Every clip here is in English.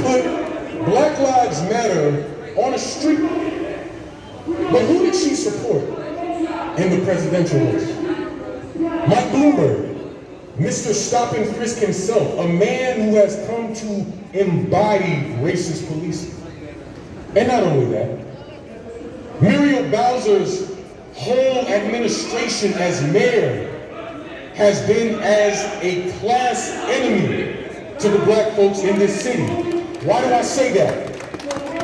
put Black Lives Matter on a street. But who did she support in the presidential race? Mike Bloomberg, Mr. Stop and Frisk himself, a man who has come to embody racist policing. And not only that, Muriel Bowser's whole administration as mayor has been as a class enemy to the black folks in this city. Why do I say that?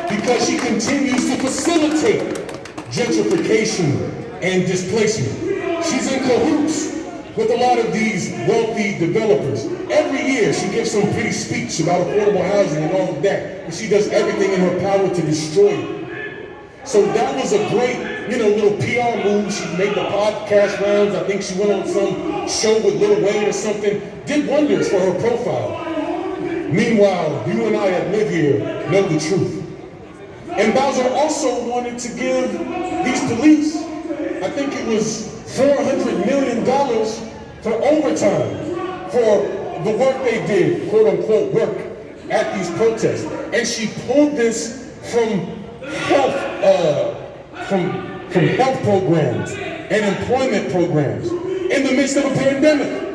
Because she continues to facilitate gentrification and displacement. She's in cahoots with a lot of these wealthy developers. Every year she gives some pretty speech about affordable housing and all of that, and she does everything in her power to destroy it. So that was a great, little PR move. She made the podcast rounds. I think she went on some show with Lil Wayne or something. Did wonders for her profile. Meanwhile, you and I that live here know the truth. And Bowser also wanted to give these police, I think it was $400 million for overtime for the work they did, quote unquote work, at these protests. And she pulled this from health programs and employment programs in the midst of a pandemic.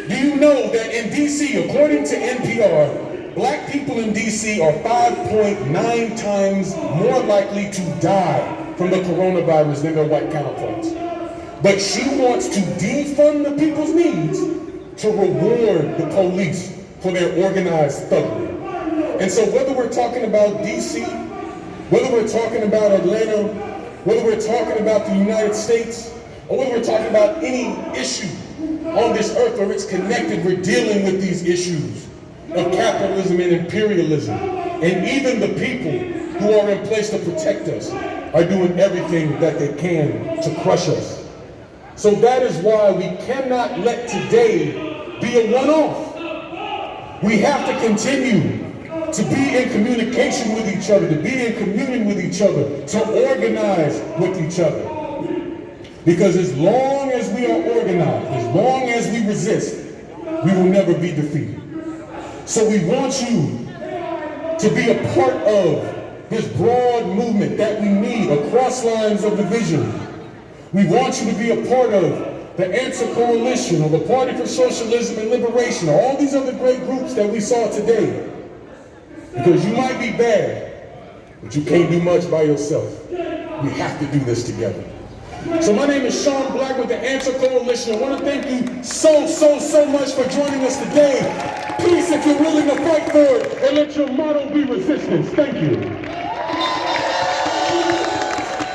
Do you know that in DC, according to NPR, black people in DC are 5.9 times more likely to die from the coronavirus than their white counterparts? But she wants to defund the people's needs to reward the police for their organized thuggery. And so whether we're talking about DC, whether we're talking about Atlanta, whether we're talking about the United States, or whether we're talking about any issue on this earth or it's connected, we're dealing with these issues of capitalism and imperialism. And even the people who are in place to protect us are doing everything that they can to crush us. So that is why we cannot let today be a one-off. We have to continue to be in communication with each other, to be in communion with each other, to organize with each other. Because as long as we are organized, as long as we resist, we will never be defeated. So we want you to be a part of this broad movement that we need across lines of division. We want you to be a part of the Answer Coalition or the Party for Socialism and Liberation or all these other great groups that we saw today. Because you might be bad, but you can't do much by yourself. We have to do this together. So my name is Sean Black with the Answer Coalition. I want to thank you so much for joining us today. Peace if you're willing to fight for it, and let your motto be resistance. Thank you.